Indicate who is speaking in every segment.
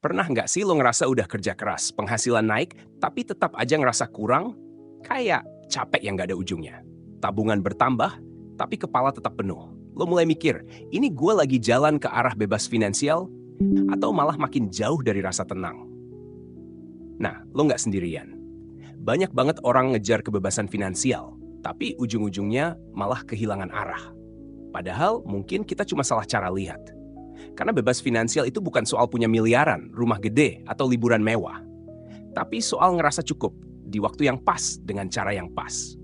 Speaker 1: Pernah nggak sih lo ngerasa udah kerja keras, penghasilan naik, tapi tetap aja ngerasa kurang? Kayak capek yang nggak ada ujungnya. Tabungan bertambah, tapi kepala tetap penuh. Lo mulai mikir, ini gue lagi jalan ke arah bebas finansial, atau malah makin jauh dari rasa tenang? Nah, lo nggak sendirian. Banyak banget orang ngejar kebebasan finansial, tapi ujung-ujungnya malah kehilangan arah. Padahal mungkin kita cuma salah cara lihat. Karena bebas finansial itu bukan soal punya miliaran, rumah gede, atau liburan mewah. Tapi soal ngerasa cukup di waktu yang pas dengan cara yang pas.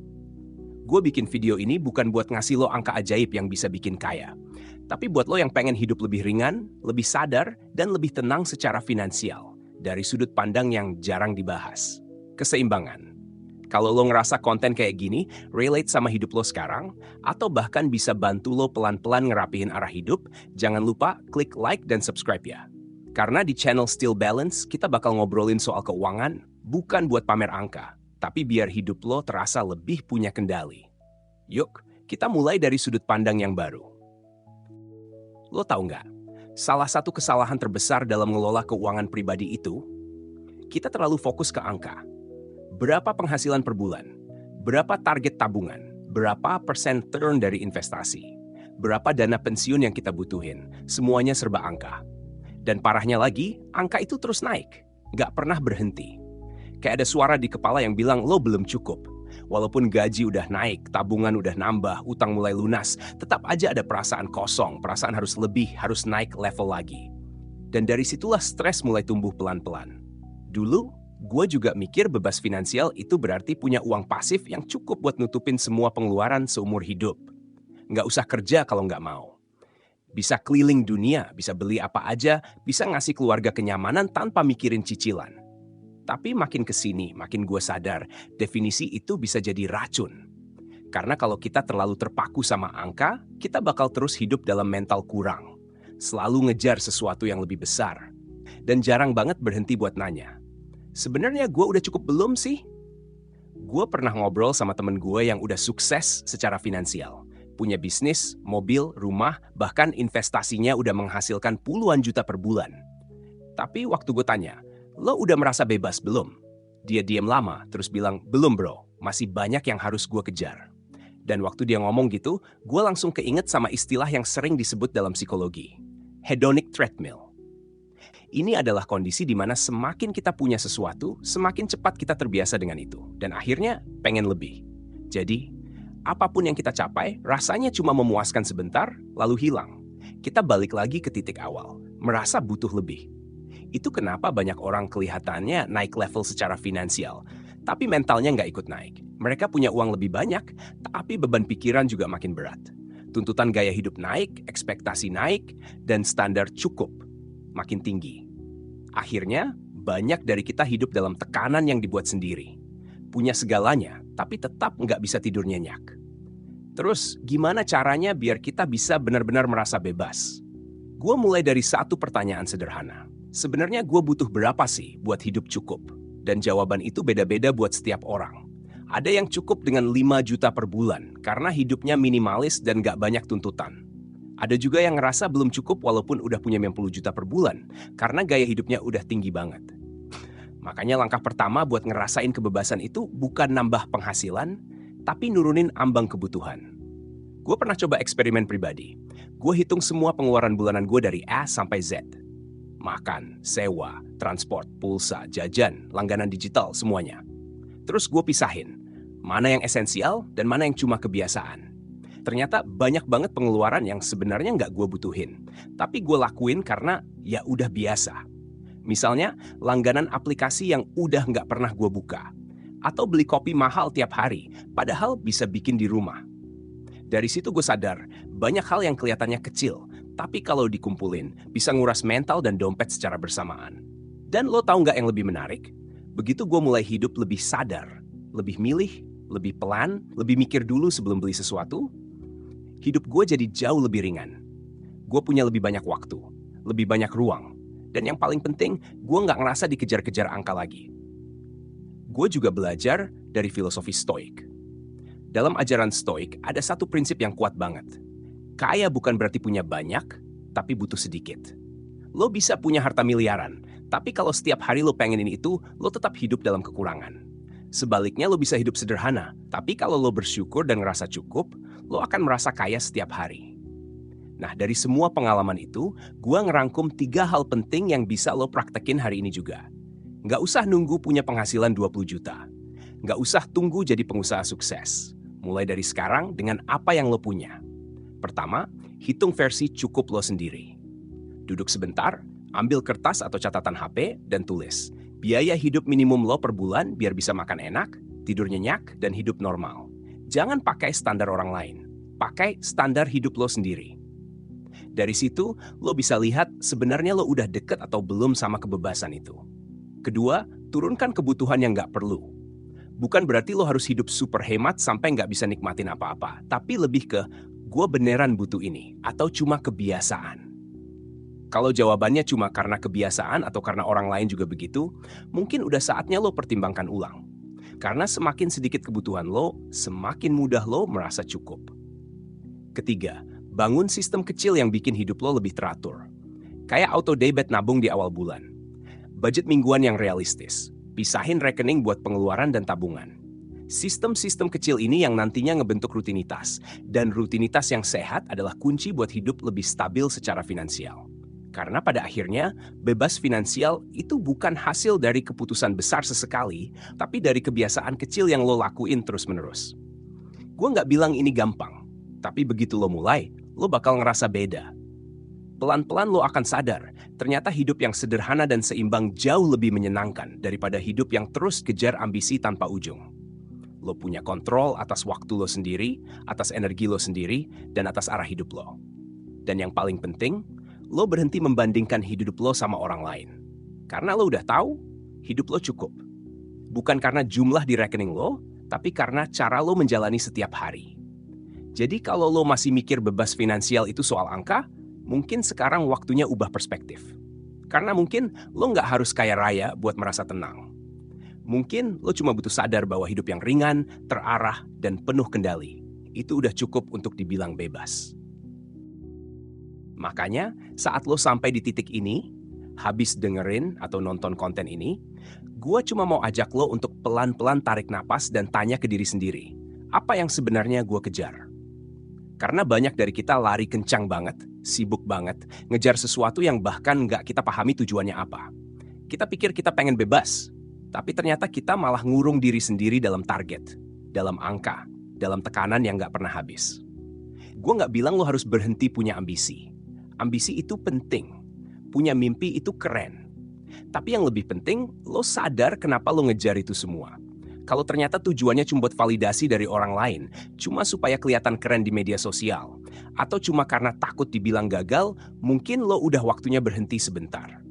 Speaker 1: Gue bikin video ini bukan buat ngasih lo angka ajaib yang bisa bikin kaya. Tapi buat lo yang pengen hidup lebih ringan, lebih sadar, dan lebih tenang secara finansial. Dari sudut pandang yang jarang dibahas. Keseimbangan. Kalau lo ngerasa konten kayak gini, relate sama hidup lo sekarang, atau bahkan bisa bantu lo pelan-pelan ngerapihin arah hidup, jangan lupa klik like dan subscribe ya. Karena di channel Still Balance, kita bakal ngobrolin soal keuangan, bukan buat pamer angka, tapi biar hidup lo terasa lebih punya kendali. Yuk, kita mulai dari sudut pandang yang baru. Lo tahu nggak, salah satu kesalahan terbesar dalam mengelola keuangan pribadi itu, kita terlalu fokus ke angka. Berapa penghasilan per bulan? Berapa target tabungan? Berapa persen turn dari investasi? Berapa dana pensiun yang kita butuhin? Semuanya serba angka. Dan parahnya lagi, angka itu terus naik. Nggak pernah berhenti. Kayak ada suara di kepala yang bilang, lo belum cukup. Walaupun gaji udah naik, tabungan udah nambah, utang mulai lunas, tetap aja ada perasaan kosong, perasaan harus lebih, harus naik level lagi. Dan dari situlah stres mulai tumbuh pelan-pelan. Dulu, gue juga mikir bebas finansial itu berarti punya uang pasif yang cukup buat nutupin semua pengeluaran seumur hidup. Nggak usah kerja kalau nggak mau. Bisa keliling dunia, bisa beli apa aja, bisa ngasih keluarga kenyamanan tanpa mikirin cicilan. Tapi makin kesini, makin gue sadar, definisi itu bisa jadi racun. Karena kalau kita terlalu terpaku sama angka, kita bakal terus hidup dalam mental kurang. Selalu ngejar sesuatu yang lebih besar. Dan jarang banget berhenti buat nanya. Sebenarnya gue udah cukup belum sih? Gue pernah ngobrol sama temen gue yang udah sukses secara finansial. Punya bisnis, mobil, rumah, bahkan investasinya udah menghasilkan puluhan juta per bulan. Tapi waktu gue tanya, lo udah merasa bebas belum? Dia diam lama, terus bilang, belum bro, masih banyak yang harus gue kejar. Dan waktu dia ngomong gitu, gue langsung keinget sama istilah yang sering disebut dalam psikologi. Hedonic treadmill. Ini adalah kondisi di mana semakin kita punya sesuatu, semakin cepat kita terbiasa dengan itu. Dan akhirnya pengen lebih. Jadi, apapun yang kita capai, rasanya cuma memuaskan sebentar, lalu hilang. Kita balik lagi ke titik awal, merasa butuh lebih. Itu kenapa banyak orang kelihatannya naik level secara finansial, tapi mentalnya nggak ikut naik. Mereka punya uang lebih banyak, tapi beban pikiran juga makin berat. Tuntutan gaya hidup naik, ekspektasi naik, dan standar cukup makin tinggi. Akhirnya, banyak dari kita hidup dalam tekanan yang dibuat sendiri. Punya segalanya, tapi tetap nggak bisa tidur nyenyak. Terus, gimana caranya biar kita bisa benar-benar merasa bebas? Gue mulai dari satu pertanyaan sederhana. Sebenarnya gue butuh berapa sih buat hidup cukup? Dan jawaban itu beda-beda buat setiap orang. Ada yang cukup dengan 5 juta per bulan, karena hidupnya minimalis dan nggak banyak tuntutan. Ada juga yang ngerasa belum cukup walaupun udah punya 50 juta per bulan, karena gaya hidupnya udah tinggi banget. Makanya langkah pertama buat ngerasain kebebasan itu bukan nambah penghasilan, tapi nurunin ambang kebutuhan. Gue pernah coba eksperimen pribadi. Gue hitung semua pengeluaran bulanan gue dari A sampai Z. Makan, sewa, transport, pulsa, jajan, langganan digital, semuanya. Terus gue pisahin, mana yang esensial dan mana yang cuma kebiasaan. Ternyata banyak banget pengeluaran yang sebenarnya nggak gue butuhin. Tapi gue lakuin karena ya udah biasa. Misalnya langganan aplikasi yang udah nggak pernah gue buka. Atau beli kopi mahal tiap hari, padahal bisa bikin di rumah. Dari situ gue sadar, banyak hal yang kelihatannya kecil. Tapi kalau dikumpulin, bisa nguras mental dan dompet secara bersamaan. Dan lo tahu nggak yang lebih menarik? Begitu gue mulai hidup lebih sadar, lebih milih, lebih pelan, lebih mikir dulu sebelum beli sesuatu, hidup gue jadi jauh lebih ringan. Gue punya lebih banyak waktu, lebih banyak ruang. Dan yang paling penting, gue nggak ngerasa dikejar-kejar angka lagi. Gue juga belajar dari filosofi Stoik. Dalam ajaran Stoik, ada satu prinsip yang kuat banget. Kaya bukan berarti punya banyak, tapi butuh sedikit. Lo bisa punya harta miliaran, Tapi kalau setiap hari lo pengen ini itu, lo tetap hidup dalam kekurangan. Sebaliknya lo bisa hidup sederhana, tapi kalau lo bersyukur dan ngerasa cukup, lo akan merasa kaya setiap hari. Nah, dari semua pengalaman itu, gua ngerangkum 3 hal penting yang bisa lo praktekin hari ini juga. Nggak usah nunggu punya penghasilan 20 juta. Nggak usah tunggu jadi pengusaha sukses. Mulai dari sekarang dengan apa yang lo punya. Pertama, hitung versi cukup lo sendiri. Duduk sebentar, ambil kertas atau catatan HP, dan tulis. Biaya hidup minimum lo per bulan biar bisa makan enak, tidur nyenyak, dan hidup normal. Jangan pakai standar orang lain. Pakai standar hidup lo sendiri. Dari situ, lo bisa lihat sebenarnya lo udah deket atau belum sama kebebasan itu. Kedua, turunkan kebutuhan yang nggak perlu. Bukan berarti lo harus hidup super hemat sampai nggak bisa nikmatin apa-apa, tapi lebih ke, gue beneran butuh ini, atau cuma kebiasaan. Kalau jawabannya cuma karena kebiasaan atau karena orang lain juga begitu, mungkin udah saatnya lo pertimbangkan ulang. Karena semakin sedikit kebutuhan lo, semakin mudah lo merasa cukup. Ketiga, bangun sistem kecil yang bikin hidup lo lebih teratur. Kayak auto debit nabung di awal bulan. Budget mingguan yang realistis. Pisahin rekening buat pengeluaran dan tabungan. Sistem-sistem kecil ini yang nantinya ngebentuk rutinitas. Dan rutinitas yang sehat adalah kunci buat hidup lebih stabil secara finansial. Karena pada akhirnya, bebas finansial itu bukan hasil dari keputusan besar sesekali, tapi dari kebiasaan kecil yang lo lakuin terus-menerus. Gue nggak bilang ini gampang, tapi begitu lo mulai, lo bakal ngerasa beda. Pelan-pelan lo akan sadar, ternyata hidup yang sederhana dan seimbang jauh lebih menyenangkan daripada hidup yang terus kejar ambisi tanpa ujung. Lo punya kontrol atas waktu lo sendiri, atas energi lo sendiri, dan atas arah hidup lo. Dan yang paling penting, lo berhenti membandingkan hidup lo sama orang lain. Karena lo udah tahu, hidup lo cukup. Bukan karena jumlah di rekening lo, tapi karena cara lo menjalani setiap hari. Jadi kalau lo masih mikir bebas finansial itu soal angka, mungkin sekarang waktunya ubah perspektif. Karena mungkin lo nggak harus kaya raya buat merasa tenang. Mungkin lo cuma butuh sadar bahwa hidup yang ringan, terarah, dan penuh kendali. Itu udah cukup untuk dibilang bebas. Makanya, saat lo sampai di titik ini, habis dengerin atau nonton konten ini, gue cuma mau ajak lo untuk pelan-pelan tarik napas dan tanya ke diri sendiri, apa yang sebenarnya gue kejar? Karena banyak dari kita lari kencang banget, sibuk banget, ngejar sesuatu yang bahkan nggak kita pahami tujuannya apa. Kita pikir kita pengen bebas, tapi ternyata kita malah ngurung diri sendiri dalam target, dalam angka, dalam tekanan yang nggak pernah habis. Gue nggak bilang lo harus berhenti punya ambisi. Ambisi itu penting, punya mimpi itu keren. Tapi yang lebih penting, lo sadar kenapa lo ngejar itu semua. Kalau ternyata tujuannya cuma buat validasi dari orang lain, cuma supaya kelihatan keren di media sosial, atau cuma karena takut dibilang gagal, mungkin lo udah waktunya berhenti sebentar.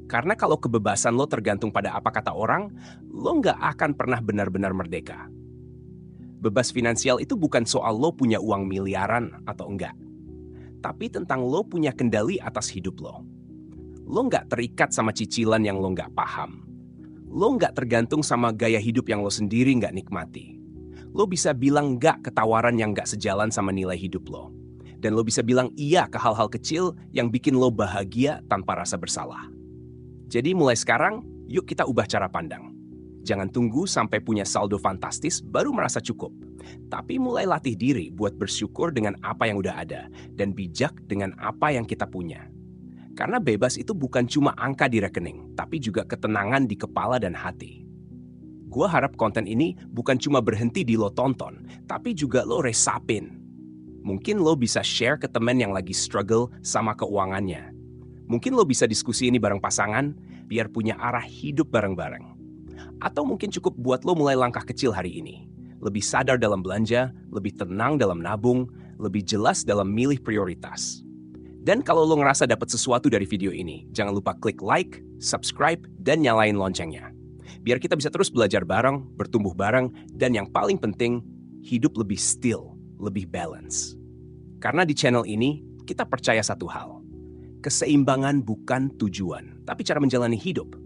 Speaker 1: Karena kalau kebebasan lo tergantung pada apa kata orang, lo nggak akan pernah benar-benar merdeka. Bebas finansial itu bukan soal lo punya uang miliaran atau enggak, tapi tentang lo punya kendali atas hidup lo. Lo nggak terikat sama cicilan yang lo nggak paham. Lo nggak tergantung sama gaya hidup yang lo sendiri nggak nikmati. Lo bisa bilang nggak ke tawaran yang nggak sejalan sama nilai hidup lo. Dan lo bisa bilang iya ke hal-hal kecil yang bikin lo bahagia tanpa rasa bersalah. Jadi mulai sekarang, yuk kita ubah cara pandang. Jangan tunggu sampai punya saldo fantastis baru merasa cukup. Tapi mulai latih diri buat bersyukur dengan apa yang udah ada dan bijak dengan apa yang kita punya. Karena bebas itu bukan cuma angka di rekening, tapi juga ketenangan di kepala dan hati. Gua harap konten ini bukan cuma berhenti di lo tonton, tapi juga lo resapin. Mungkin lo bisa share ke temen yang lagi struggle sama keuangannya. Mungkin lo bisa diskusi ini bareng pasangan, biar punya arah hidup bareng-bareng. Atau mungkin cukup buat lo mulai langkah kecil hari ini. Lebih sadar dalam belanja, lebih tenang dalam nabung, lebih jelas dalam milih prioritas. Dan kalau lo ngerasa dapat sesuatu dari video ini, jangan lupa klik like, subscribe, dan nyalain loncengnya. Biar kita bisa terus belajar bareng, bertumbuh bareng, dan yang paling penting, hidup lebih still, lebih balance. Karena di channel ini, kita percaya satu hal. Keseimbangan bukan tujuan, tapi cara menjalani hidup.